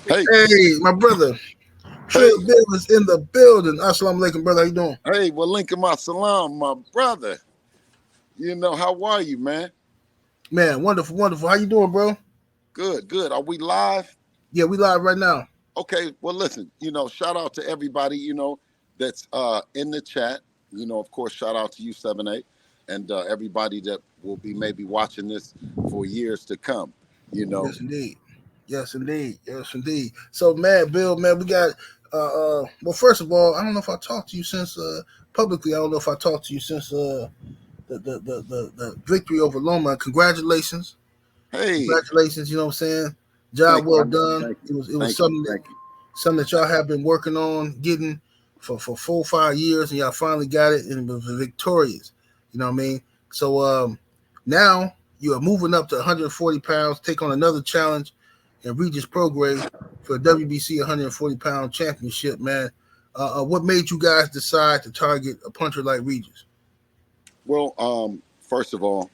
Hey, Hey, my brother, hey, Trill Bill is in the building. Assalamu alaikum, brother. How you doing? hey, well, Lincoln, my salam, my brother. How are you, man? Man, wonderful, wonderful. How you doing, bro? Good, good. Are we live? Yeah, we live right now. Okay, well, listen, shout out to everybody, that's in the chat. Of course, shout out to you, 7-8, and everybody that will be maybe watching this for years to come, you know. Yes, indeed. Yes, indeed. Yes, indeed. So, man, Bill, man, we got. Well, first of all, I don't know if I talked to you since publicly. I don't know if I talked to you since the victory over Loma. Congratulations, Hey, congratulations. You know what I'm saying? Job thank you, well done. thank you, It was thank you, something thank you. that y'all have been working on getting for 4 or 5 years, and y'all finally got it, and it was victorious. You know what I mean? So now you are moving up to 140 pounds, take on another challenge in Regis Prograde for a WBC 140-pound championship, man. What made you guys decide to target a puncher like Regis? Well, first of all,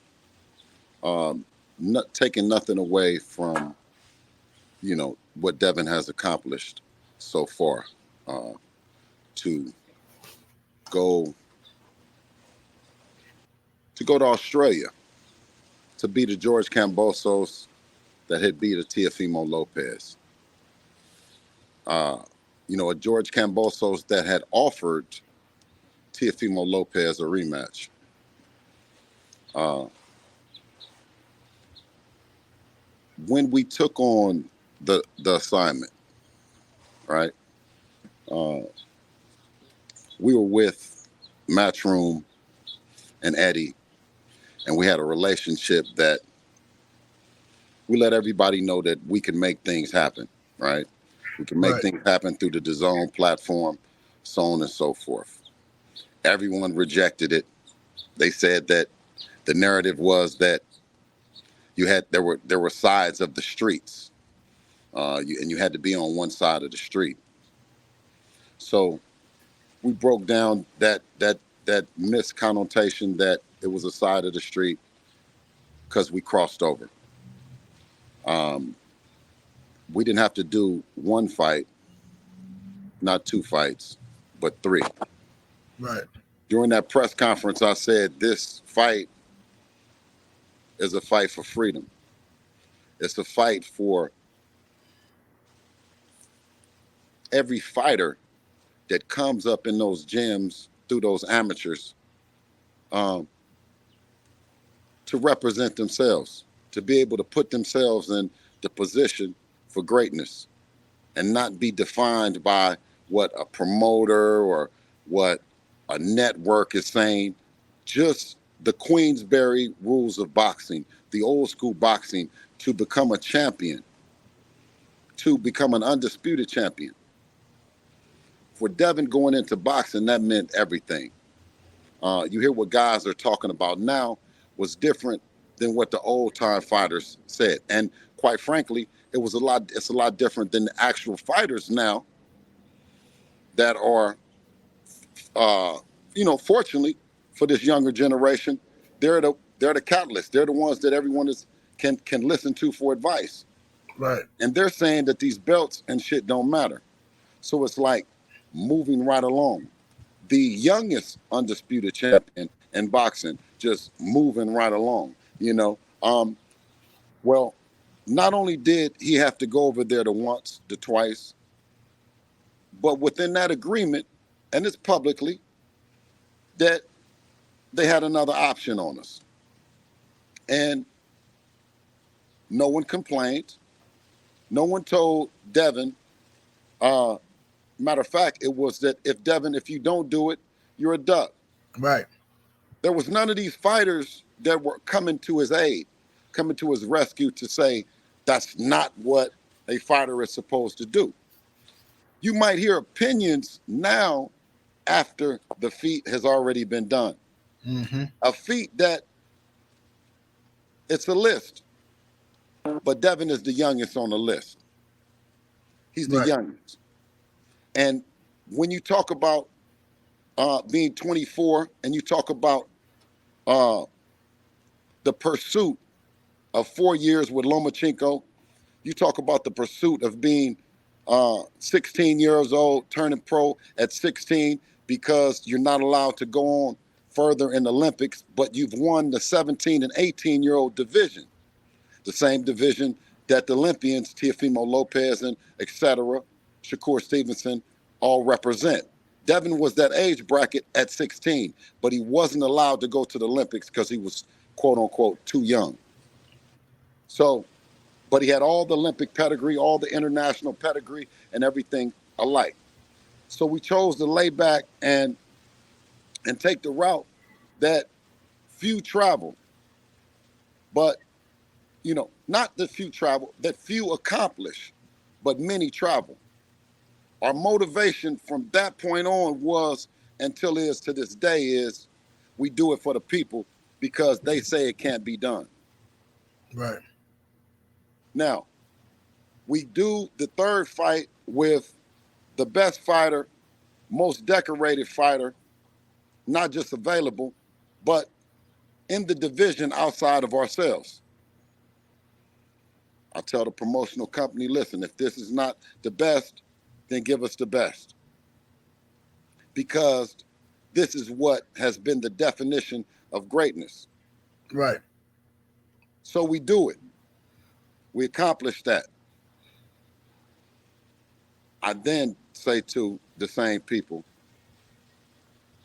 not taking nothing away from what Devin has accomplished so far, uh, to go to Australia to beat a George Kambosos that had beat a Teofimo Lopez. A George Kambosos that had offered Teofimo Lopez a rematch. Uh, when we took on the assignment, right? Uh, we were with Matchroom and Eddie, and we had a relationship that we let everybody know that we can make things happen, right? We can make Right, things happen through the DAZN platform, so on and so forth. Everyone rejected it. They said that the narrative was that there were sides of the streets, and you had to be on one side of the street. So we broke down that misconnotation that it was a side of the street because we crossed over. Um, we didn't have to do one fight, not two fights, but three. right, During that press conference, I said this fight is a fight for freedom. It's a fight for every fighter that comes up in those gyms through those amateurs, um, to represent themselves, to be able to put themselves in the position for greatness and not be defined by what a promoter or what a network is saying. Just the Queensberry rules of boxing, the old school boxing, to become a champion, to become an undisputed champion. For Devin going into boxing, that meant everything. You hear what guys are talking about now was different than what the old time fighters said, and quite frankly, it's a lot different than the actual fighters now that are, uh, fortunately for this younger generation, they're the catalyst. They're the ones that everyone can listen to for advice, right. and they're saying that these belts and shit don't matter. So it's like moving right along. The youngest undisputed champion in boxing, just moving right along. Well, not only did he have to go over there the once, the twice, but within that agreement, and it's publicly, that they had another option on us. And no one complained. No one told Devin. Uh, Matter of fact, it was that if Devin, if you don't do it, you're a duck. Right. There was none of these fighters that were coming to his aid, coming to his rescue to say that's not what a fighter is supposed to do. You might hear opinions now after the feat has already been done. Mm-hmm. A feat that it's a list, but Devin is the youngest on the list. He's the Right. youngest. And when you talk about being 24 and you talk about uh, the pursuit of 4 years with Lomachenko, you talk about the pursuit of being 16 years old, turning pro at 16 because you're not allowed to go on further in the Olympics, but you've won the 17 and 18-year-old division, the same division that the Olympians, Teofimo Lopez and etc., Shakur Stevenson, all represent. Devin was that age bracket at 16, but he wasn't allowed to go to the Olympics because he was, quote unquote, too young. So, but he had all the Olympic pedigree, all the international pedigree, and everything alike. So we chose to lay back and take the route that few travel, but not that few travel, that few accomplish, but many travel. Our motivation from that point on was, until is to this day, is we do it for the people because they say it can't be done. Right. Now, we do the third fight with the best fighter, most decorated fighter, not just available, but in the division outside of ourselves. I tell the promotional company, listen, if this is not the best, then give us the best. Because this is what has been the definition of greatness. Right. So we do it. We accomplish that. I then say to the same people,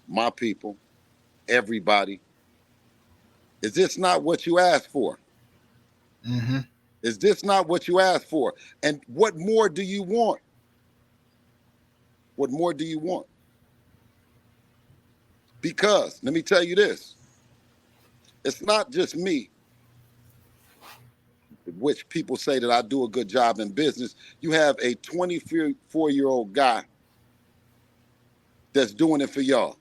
my people, everybody, is this not what you asked for? Mm-hmm. Is this not what you asked for? And what more do you want? What more do you want? Because, let me tell you this, it's not just me, which people say that I do a good job in business. You have a 24-year-old guy that's doing it for y'all.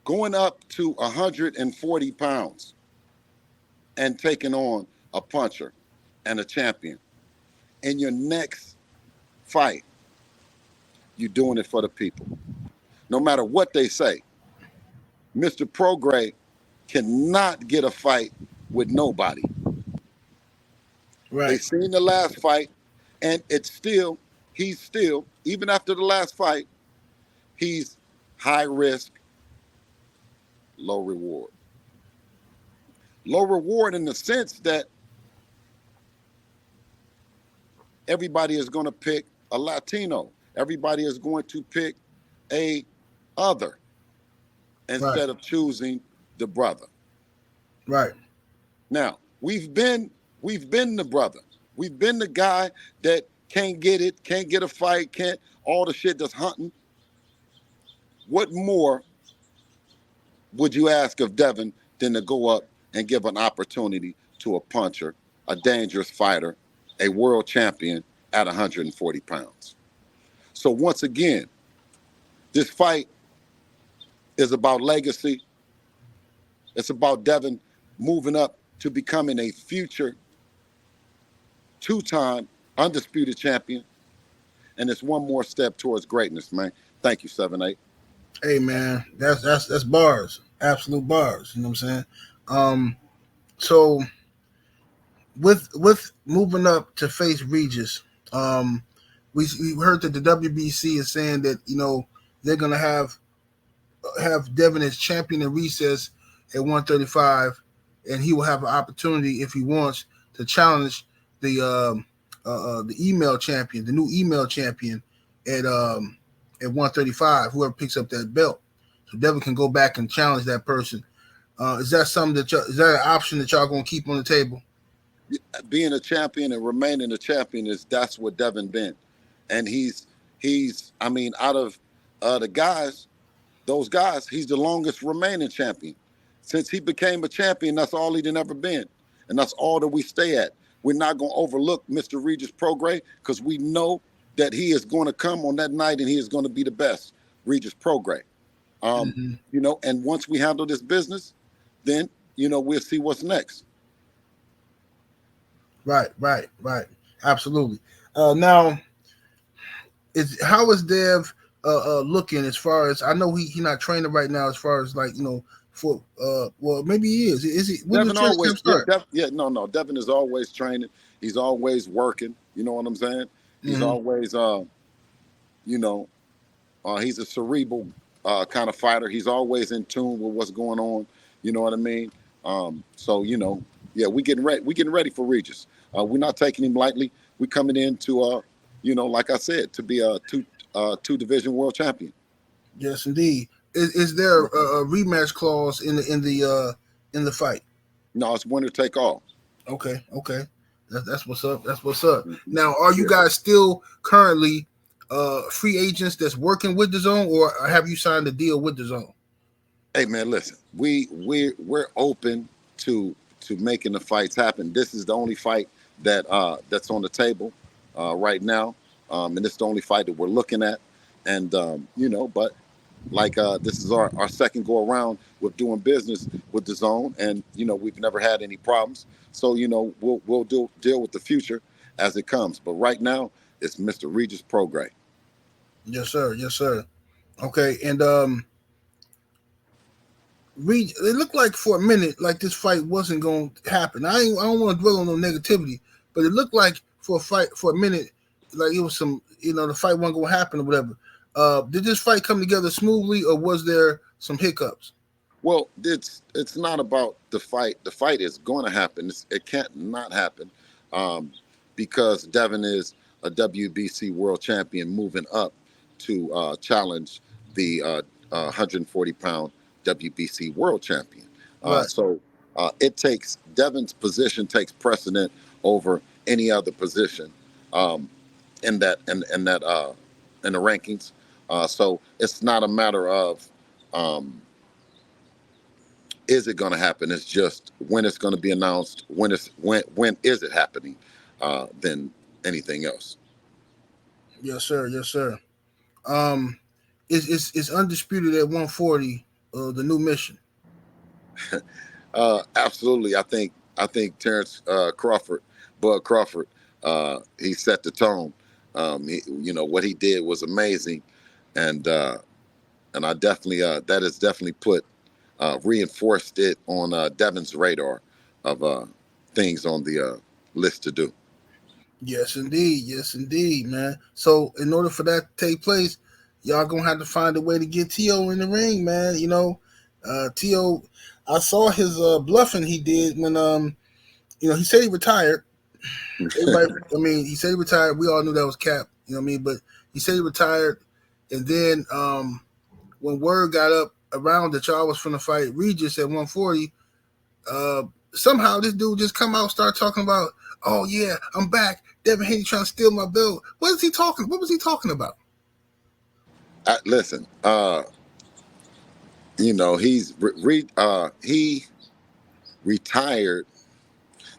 Going up to 140 pounds and taking on a puncher and a champion. In your next fight, you're doing it for the people. No matter what they say, Mr. Prograis cannot get a fight with nobody. Right. They seen the last fight, and he's still, even after the last fight, he's high risk, low reward. Low reward in the sense that everybody is going to pick a Latino. Everybody is going to pick a other instead of choosing the brother. Right. Now, we've been the brother. We've been the guy that can't get it, can't get a fight, can't all the shit that's hunting. What more would you ask of Devin than to go up and give an opportunity to a puncher, a dangerous fighter, a world champion at 140 pounds? So once again, this fight is about legacy. It's about Devin moving up to becoming a future two-time undisputed champion. And it's one more step towards greatness, man. Thank you, 7-8. Hey man, that's bars. Absolute bars. You know what I'm saying? So with moving up to face Regis, we heard that the WBC is saying that they're gonna have Devin as champion in recess at 135, and he will have an opportunity if he wants to challenge the email champion, the new email champion at 135. Whoever picks up that belt, so Devin can go back and challenge that person. Is that something is that an option that y'all gonna keep on the table? Being a champion and remaining a champion that's what Devin been, and he's I mean, out of the guys, those guys, he's the longest remaining champion. Since he became a champion, that's all he'd ever been, and that's all that we stay at. We're not going to overlook Mr. Regis Prograis because we know that he is going to come on that night and he is going to be the best, Regis Prograis. And once we handle this business, then we'll see what's next. Right. Absolutely. Now, how is Dev looking as far as I know? He not training right now as far as for well, maybe he is. Is he? When Devin always start? No. Devin is always training. He's always working. You know what I'm saying? He's Mm-hmm. always, you know, he's a cerebral kind of fighter. He's always in tune with what's going on. You know what I mean? So yeah, we getting ready. We getting ready for Regis. We're not taking him lightly. We coming in to, like I said, to be a two division world champion. Yes, indeed. Is there a rematch clause in the fight? No, it's winner take all. Okay, okay. That's what's up. That's what's up. Mhm. Now, are you Yeah. guys still currently free agents that's working with the zone, or have you signed a deal with the zone? Hey man, listen, we're open to making the fights happen. This is the only fight that's on the table right now, and it's the only fight that we're looking at. And but like this is our second go around with doing business with the zone, and we've never had any problems. So we'll deal with the future as it comes. But right now, it's Mr. Regis Prograis. Yes, sir. Yes, sir. Okay, and it looked like for a minute like this fight wasn't going to happen. I don't want to dwell on no negativity, but it looked like for a minute like it was some the fight wasn't going to happen or whatever. Did this fight come together smoothly, or was there some hiccups? Well, it's not about the fight. The fight is going to happen. It can't not happen, um, because Devin is a WBC world champion, moving up to challenge the 140-pound WBC world champion. Right. So it takes Devin's position takes precedent over any other position um, in the rankings. So it's not a matter of. Um, is it going to happen? It's just when it's going to be announced. When is it happening? Than anything else. Yes, sir. Yes, sir. Um, is undisputed at 140. The new mission. Absolutely, I think Terrence Crawford, Bud Crawford, he set the tone. What he did was amazing, and I definitely that has definitely put reinforced it on Devin's radar of things on the list to do. Yes, indeed. Yes, indeed, man. So, in order for that to take place, y'all gonna have to find a way to get T.O. in the ring, man. T.O. I saw his bluffing he did when he said he retired. Everybody, I mean, he said he retired. We all knew that was cap. You know what I mean? But he said he retired, and then when word got up around that y'all was from the fight Regis at 140, uh, somehow this dude just come out and start talking about, oh yeah, I'm back. Devin Haney trying to steal my belt. What is he talking? What was he talking about? Listen, he retired.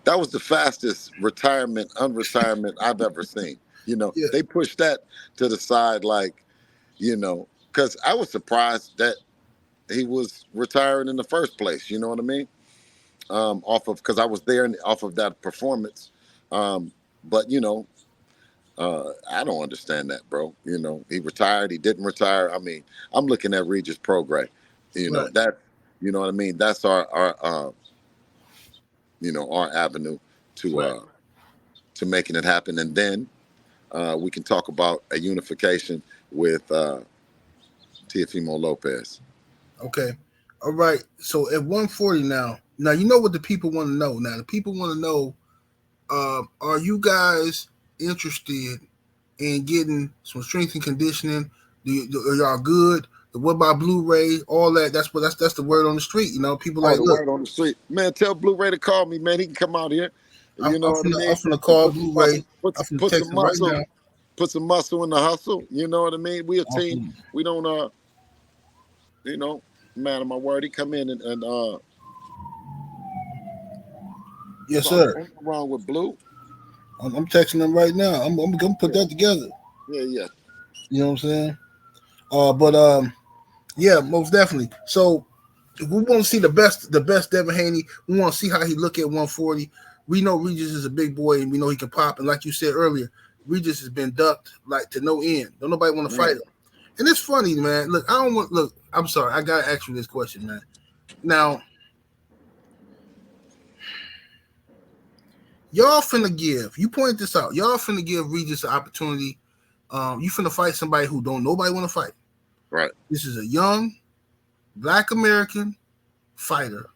That was the fastest unretirement I've ever seen. Yeah, They pushed that to the side, like, because I was surprised that he was retiring in the first place. You know what I mean? Off of because I was there and off of that performance. But I don't understand that, bro. He retired. He didn't retire. I mean, I'm looking at Regis Prograis. right, That. You know what I mean? That's our avenue to right. making it happen, and then we can talk about a unification with Teofimo Lopez. Okay, all right. So at 140 now you know what the people want to know. Now the people want to know: are you guys interested in getting some strength and conditioning? Are y'all good? What about Blu-ray? All that. That's the word on the street. People Oh, like, the look, word on the street, man. Tell Blu-ray to call me, man. He can come out here. I'm, You know I'm what I finna I'm mean? finna And call Blu-ray. I'm finna put some text him right muscle, now. in the hustle. You know what I mean? We a I'm team. finna, We don't you know, man of my word. He come in and yes, so sir. ain't nothing wrong with Blue. I'm texting him right now. I'm gonna put Yeah, that together. yeah, yeah. You know what I'm saying? But yeah, most definitely. So if we want to see the best Devin Haney. We want to see how he look at 140. We know Regis is a big boy, and we know he can pop. And like you said earlier, Regis has been ducked like to no end. Don't nobody want to fight Man, him. And it's funny, man. Look, I don't want. Look, I'm sorry. I gotta ask you this question, man. Now, y'all finna give. You point this out. Y'all finna give Regis an opportunity. You finna fight somebody who don't nobody want to fight. Right. This is a young Black American fighter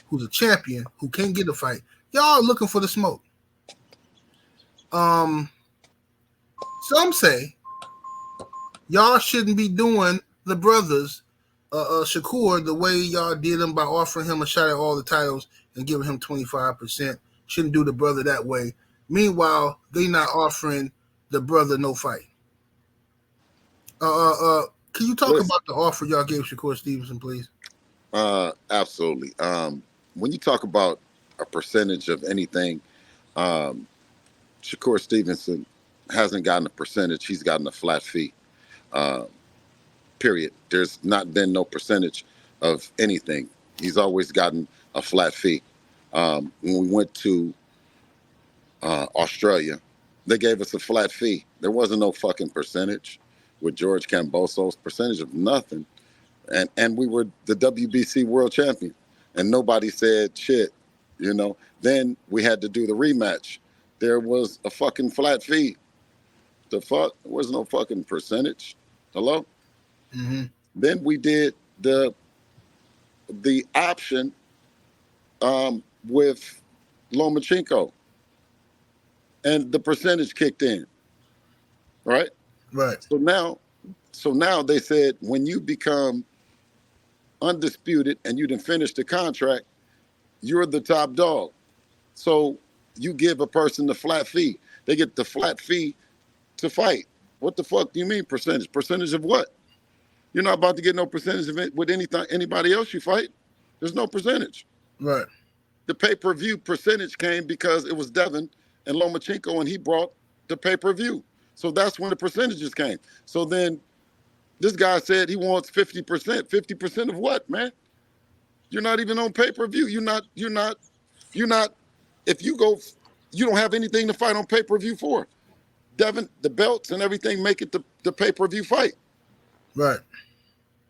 who's a champion who can't get a fight. Y'all looking for the smoke. Some say y'all shouldn't be doing the brothers Shakur the way y'all did him by offering him a shot at all the titles and giving him 25%. Shouldn't do the brother that way. Meanwhile, they not offering the brother no fight. Can you talk Listen, about the offer y'all gave Shakur Stevenson, please? Absolutely. When you talk about a percentage of anything, Shakur Stevenson hasn't gotten a percentage. He's gotten a flat fee. Period. There's not been no percentage of anything. He's always gotten a flat fee. When we went to Australia, they gave us a flat fee. There wasn't no fucking percentage with George Kambosos, percentage of nothing. And we were the WBC world champion. And nobody said shit, you know. Then we had to do the rematch. There was a fucking flat fee. The fuck? There was no fucking percentage. Hello? Mm-hmm. Then we did the option with Lomachenko, and the percentage kicked in, right? Right. So now they said when you become undisputed and you didn't finish the contract, you're the top dog. So you give a person the flat fee. They get the flat fee to fight. What the fuck do you mean percentage? Percentage of what? You're not about to get no percentage of it with anybody else you fight. There's no percentage. Right. The pay-per-view percentage came because it was Devin and Lomachenko, and he brought the pay-per-view. So that's when the percentages came. So then this guy said he wants 50%. 50% of what, man? You're not even on pay-per-view. You're not, if you go, you don't have anything to fight on pay-per-view for. Devin, the belts and everything make it the pay-per-view fight. Right.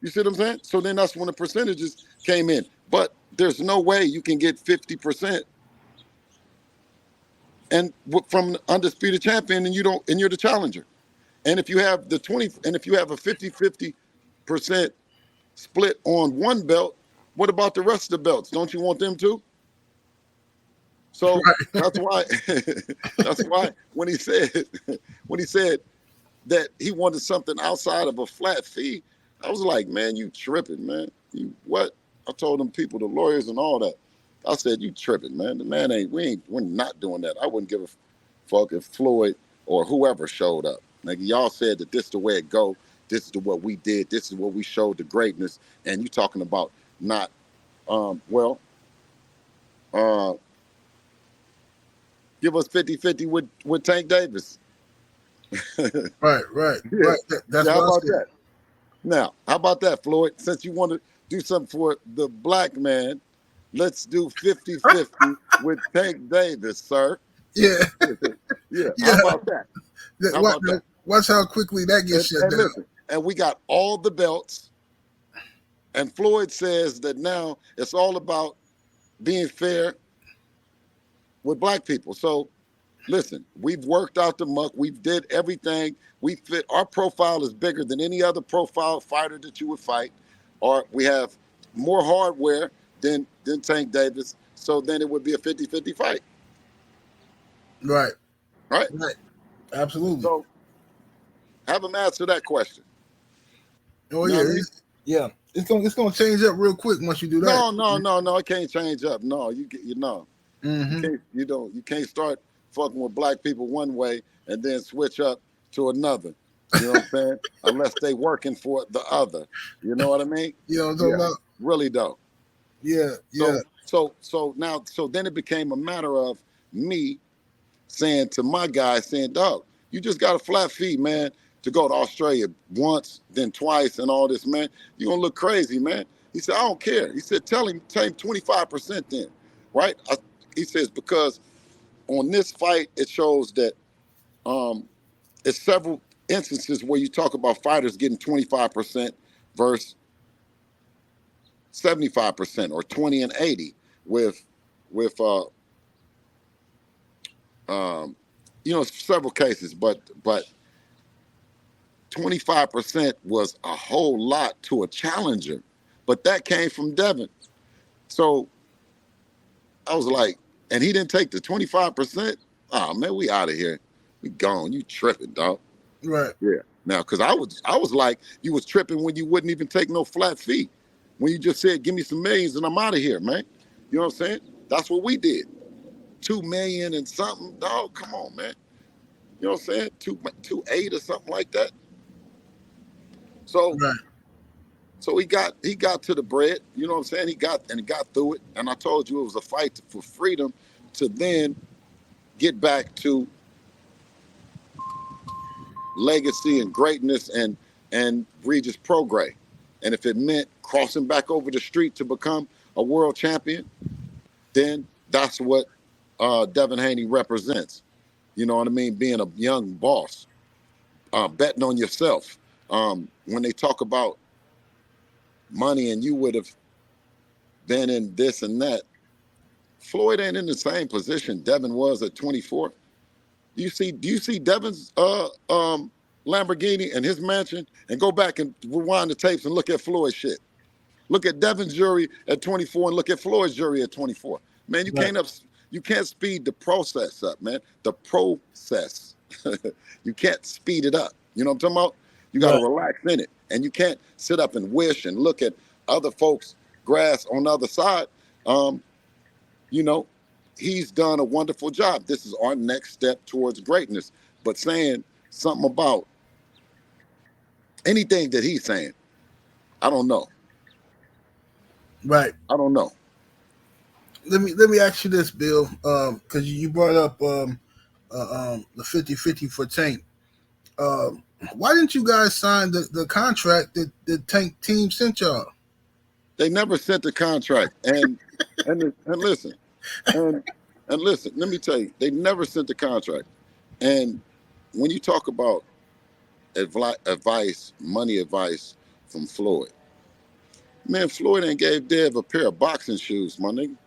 You see what I'm saying? So then that's when the percentages came in. But there's no way you can get 50% and from the undisputed champion and you're the challenger. And if you have the 20 and if you have a 50% split on one belt, what about the rest of the belts? Don't you want them too? So right. that's why when he said that he wanted something outside of a flat fee, I was like, man, you tripping, man. You what? I told them people, the lawyers and all that. I said, you tripping, man. The man we're not doing that. I wouldn't give a fuck if Floyd or whoever showed up. Like y'all said that this is the way it go. This is what we did. This is what we showed the greatness. And you talking about not, give us 50-50 with Tank Davis. Right. Yeah. That's How what about I said. that? Now, how about that, Floyd? Since you want to do something for the black man, let's do 50-50 with Tank Davis, sir. Yeah. Yeah. Yeah. How about that? How about that? Watch how quickly that gets shut down. Listen, and we got all the belts. And Floyd says that now it's all about being fair with black people. So listen, we've worked out the muck. We've did everything. We fit. Our profile is bigger than any other profile fighter that you would fight. Or we have more hardware than Tank Davis. So then it would be a 50-50 fight. Right. Right? Right. Absolutely. So have him answer that question. Oh You know yeah. what I mean? Yeah. It's gonna change up real quick once you do that. No. It can't change up. No, you know. Mm-hmm. You can't start fucking with black people one way and then switch up to another. You know what I'm saying? Unless they working for the other. You know what I mean? You know what I'm talking about? Really dope. Yeah. So then it became a matter of me saying to my guy, saying, dog, you just got a flat fee, man, to go to Australia once, then twice, and all this, man. You're gonna look crazy, man. He said, I don't care. He said, tell him 25% then, right? He says, because on this fight, it shows that it's several instances where you talk about fighters getting 25% versus 75% or 20 and 80 with You know, several cases, but 25% was a whole lot to a challenger, but that came from Devin. So I was like, and he didn't take the 25%. Oh man, we out of here. We gone. You tripping, dog. Right. Yeah. Now, because I was like, you was tripping when you wouldn't even take no flat fee. When you just said, give me some millions and I'm out of here, man. You know what I'm saying? That's what we did. 2 million and something, dog. Come on, man. You know what I'm saying? 2.8 or something like that. So Right. so he got to the bread, you know what I'm saying? He got through it. And I told you it was a fight for freedom to then get back to legacy and greatness and Regis Prograis. And if it meant crossing back over the street to become a world champion, then that's what Devin Haney represents. You know what I mean? Being a young boss, betting on yourself. When they talk about money and you would have been in this and that, Floyd ain't in the same position Devin was at 24. Do you see Devin's Lamborghini and his mansion, and go back and rewind the tapes and look at Floyd's shit. Look at Devin's jury at 24 and look at Floyd's jury at 24. Man, Right. you can't speed the process up, man. The process. You can't speed it up. You know what I'm talking about? You got to Right. relax in it. And you can't sit up and wish and look at other folks' grass on the other side. You know, he's done a wonderful job. This is our next step towards greatness. But saying something about anything that he's saying, I don't know. Right. I don't know. Let me ask you this, Bill, because you brought up the 50-50 for Tank. Why didn't you guys sign the contract that the Tank team sent y'all? They never sent the contract. And listen, and listen, let me tell you, they never sent the contract. And when you talk about advice, money advice from Floyd, man, Floyd ain't gave Dev a pair of boxing shoes, my nigga.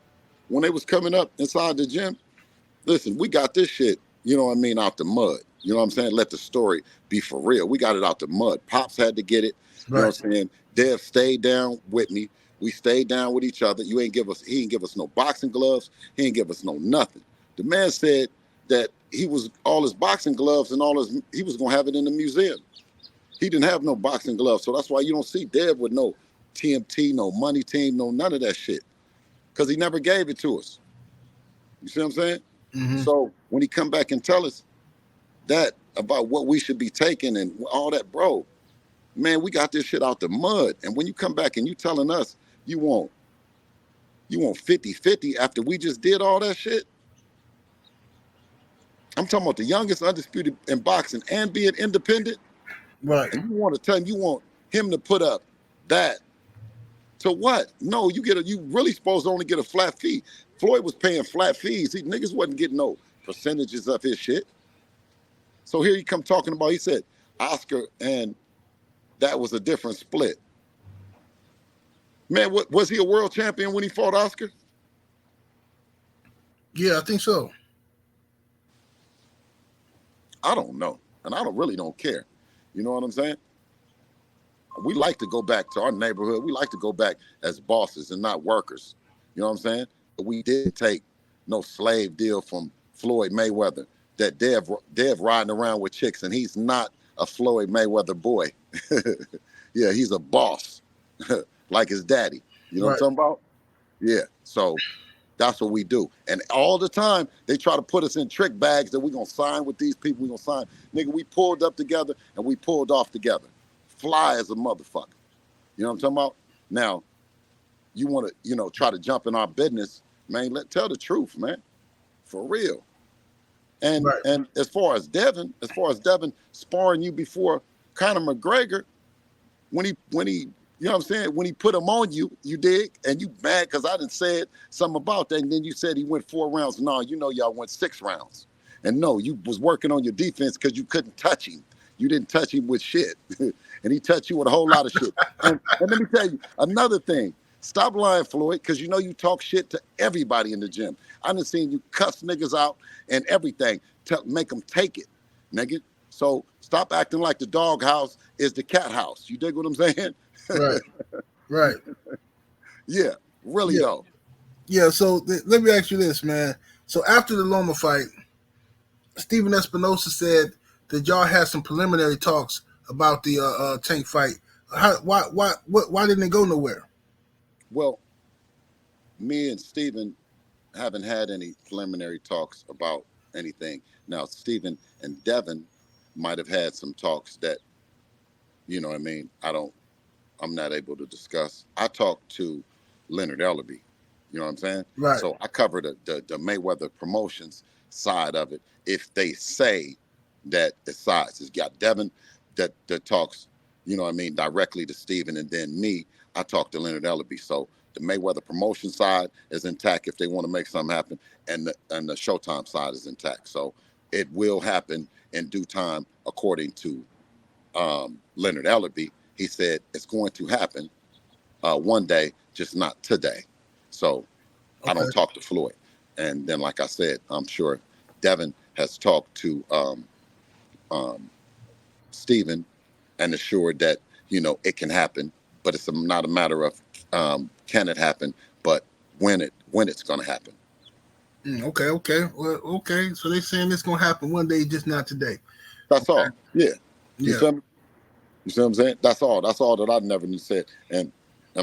When they was coming up inside the gym, listen, we got this shit, you know what I mean, out the mud. You know what I'm saying? Let the story be for real. We got it out the mud. Pops had to get it. You know Right. what I'm saying? Dev stayed down with me. We stayed down with each other. He ain't give us no boxing gloves. He ain't give us no nothing. The man said that all his boxing gloves and he was gonna have it in the museum. He didn't have no boxing gloves. So that's why you don't see Dev with no TMT, no money team, no none of that shit. Because he never gave it to us. You see what I'm saying? Mm-hmm. So when he come back and tell us that about what we should be taking and all that, bro, man, we got this shit out the mud. And when you come back and you telling us you want 50-50 after we just did all that shit, I'm talking about the youngest undisputed in boxing and being independent. Right. And you want to tell him you want him to put up that to what? No, you really supposed to only get a flat fee. Floyd was paying flat fees. Niggas wasn't getting no percentages of his shit. So here he come talking about, he said, Oscar, and that was a different split. Man, was he a world champion when he fought Oscar? Yeah, I think so. I don't know. And I really don't care. You know what I'm saying? We like to go back to our neighborhood. We like to go back as bosses and not workers. You know what I'm saying? But we didn't take no slave deal from Floyd Mayweather. That Dev riding around with chicks, and he's not a Floyd Mayweather boy. Yeah, he's a boss, like his daddy. You know what I'm talking about? Yeah. So that's what we do. And all the time, they try to put us in trick bags that we're going to sign with these people. We're going to sign. Nigga, we pulled up together and we pulled off together. Fly as a motherfucker. You know what I'm talking about? Now, you want to, try to jump in our business, man, tell the truth, man. For real. And Right. and as far as Devin sparring you before Conor McGregor, when he, you know what I'm saying, when he put him on you, you dig, and you mad because I done said something about that, and then you said he went 4 rounds. No, y'all went 6 rounds. And no, you was working on your defense because you couldn't touch him. You didn't touch him with shit. And he touched you with a whole lot of shit. And let me tell you another thing. Stop lying, Floyd, because you know you talk shit to everybody in the gym. I done seen you cuss niggas out and everything to make them take it, nigga. So stop acting like the doghouse is the cat house. You dig what I'm saying? Right. Right. Yeah, really Yeah. though. Yeah. So let me ask you this, man. So after the Loma fight, Steven Espinosa said that y'all had some preliminary talks about the Tank fight. Why didn't it go nowhere? Well, me and Steven haven't had any preliminary talks about anything. Now, Steven and Devin might have had some talks that, you know what I mean, I'm not able to discuss. I talked to Leonard Ellerby, you know what I'm saying? Right. So I cover the Mayweather promotions side of it. If they say that it's sides, it's got Devin that talks, you know what I mean, directly to Steven, and then me, I talk to Leonard Ellerby. So the Mayweather promotion side is intact if they want to make something happen, and the Showtime side is intact. So it will happen in due time according to Leonard Ellerby. He said it's going to happen one day, just not today. So I Okay. don't talk to Floyd. And then, like I said, I'm sure Devin has talked to um, Stephen and assured that, you know, it can happen, but it's not a matter of can it happen, but when it's going to happen. Okay. Okay. Well, okay. So they saying it's gonna happen one day, just not today. That's Okay. all. Yeah. You Yeah. feel me? You see what I'm saying? That's all. That's all that I never knew said. And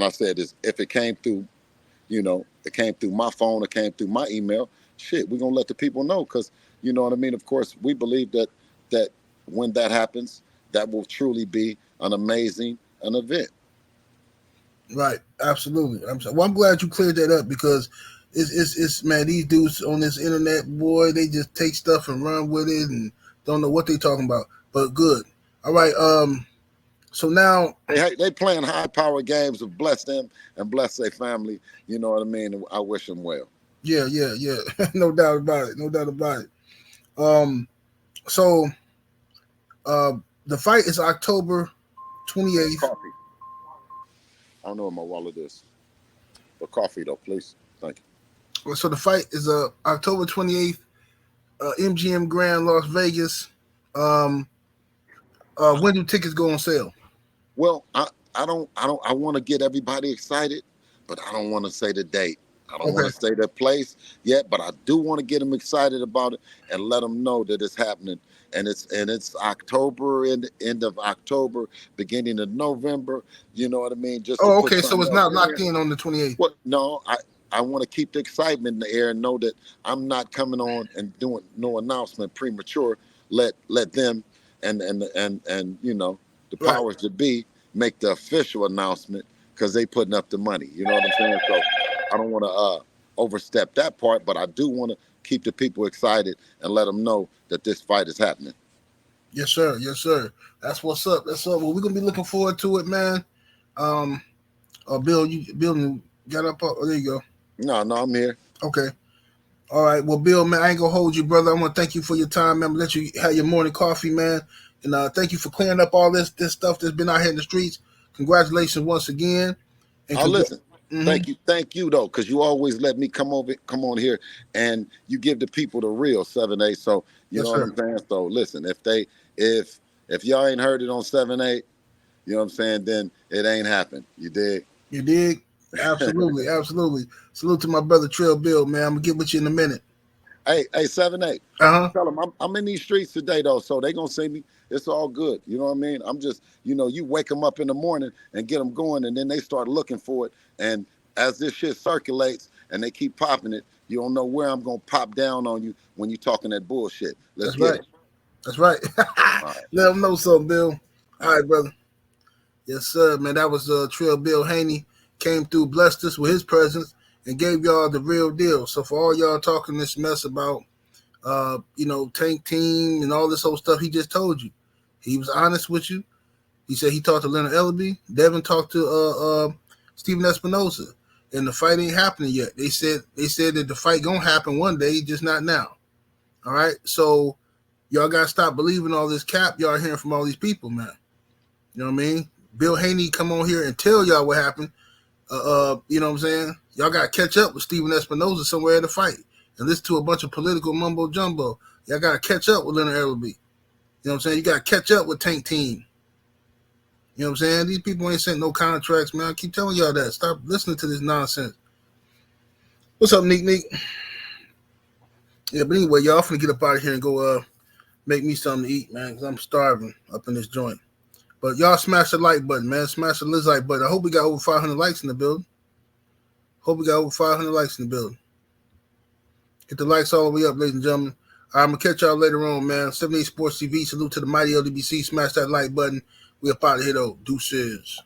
I said is if it came through, you know, it came through my phone, it came through my email, shit, we're gonna let the people know because you know what I mean? Of course, we believe that when that happens, that will truly be an amazing an event. Right. Absolutely. I'm glad you cleared that up because it's man, these dudes on this internet, boy, they just take stuff and run with it and don't know what they talking about. But good. All right. So now, They playing high power games to bless them and bless their family. You know what I mean? And I wish them well. yeah, yeah, yeah. No doubt about it. No doubt about it. Um. So, uh, the fight is October 28th. Coffee. I don't know what my wallet is, but coffee though, please. Thank So the fight is October 28th, MGM Grand, Las Vegas. Um. When do tickets go on sale? Well, I want to get everybody excited, but I don't want to say the date. I don't want Okay. to say the place yet, but I do want to get them excited about it and let them know that it's happening. And it's October, end of October, beginning of November. You know what I mean? Just to Oh, put okay. So something it's else not in locked there. in on the 28th. What? No, I want to keep the excitement in the air and know that I'm not coming on and doing no announcement premature. Let them and you know the Right. powers that be make the official announcement because they putting up the money. You know what I'm saying? So I don't want to overstep that part, but I do want to keep the people excited and let them know that this fight is happening. Yes, sir. Yes, sir. That's what's up. That's up. Well, we're gonna be looking forward to it, man. Um. Bill, you got up. Oh, there you go. No, I'm here. Okay. All right. Well, Bill, man, I ain't gonna hold you, brother. I want to thank you for your time, man. I'm gonna let you have your morning coffee, man. And thank you for clearing up all this stuff that's been out here in the streets. Congratulations once again. And I'll listen. mm-hmm. Thank you though, because you always let me come on here, and you give the people the real 7-8. So you Yes, know what sir. I'm saying. So listen, if y'all ain't heard it on 7-8, you know what I'm saying, then it ain't happened. You dig? You dig? Absolutely, absolutely. Salute to my brother Trill Bill, man. I'm gonna get with you in a minute. Hey, 7-8. Uh huh. Tell them I'm in these streets today though, so they gonna see me. It's all good. You know what I mean? I'm just, you wake them up in the morning and get them going, and then they start looking for it. And as this shit circulates and they keep popping it, you don't know where I'm gonna pop down on you when you talking that bullshit. Let's That's get right. it. That's right. All right, Let them know something, Bill. all All right. right, brother. Yes, sir, man. That was Trill Bill Haney. Came through, blessed us with his presence, and gave y'all the real deal. So for all y'all talking this mess about, tank team and all this whole stuff, he just told you. He was honest with you. He said he talked to Leonard Ellerby. Devin talked to Steven Espinosa, and the fight ain't happening yet. They said that the fight gonna happen one day, just not now. All right, so y'all gotta stop believing all this cap y'all hearing from all these people, man. You know what I mean? Bill Haney come on here and tell y'all what happened. You know what I'm saying? Y'all got to catch up with Steven Espinoza somewhere in the fight and listen to a bunch of political mumbo jumbo. Y'all got to catch up with Leonard Ellerbe. You know what I'm saying? You got to catch up with Tank Team. You know what I'm saying? These people ain't sent no contracts, man. I keep telling y'all that. Stop listening to this nonsense. What's up, Neek? Yeah, but anyway, y'all finna get up out of here and go make me something to eat, man, because I'm starving up in this joint. But y'all smash the like button, man. Smash the like button. I hope we got over 500 likes in the building. Get the likes all the way up, ladies and gentlemen. All right, I'm going to catch y'all later on, man. 78 Sports TV. Salute to the mighty LDBC. Smash that like button. We up out of here, though. Deuces.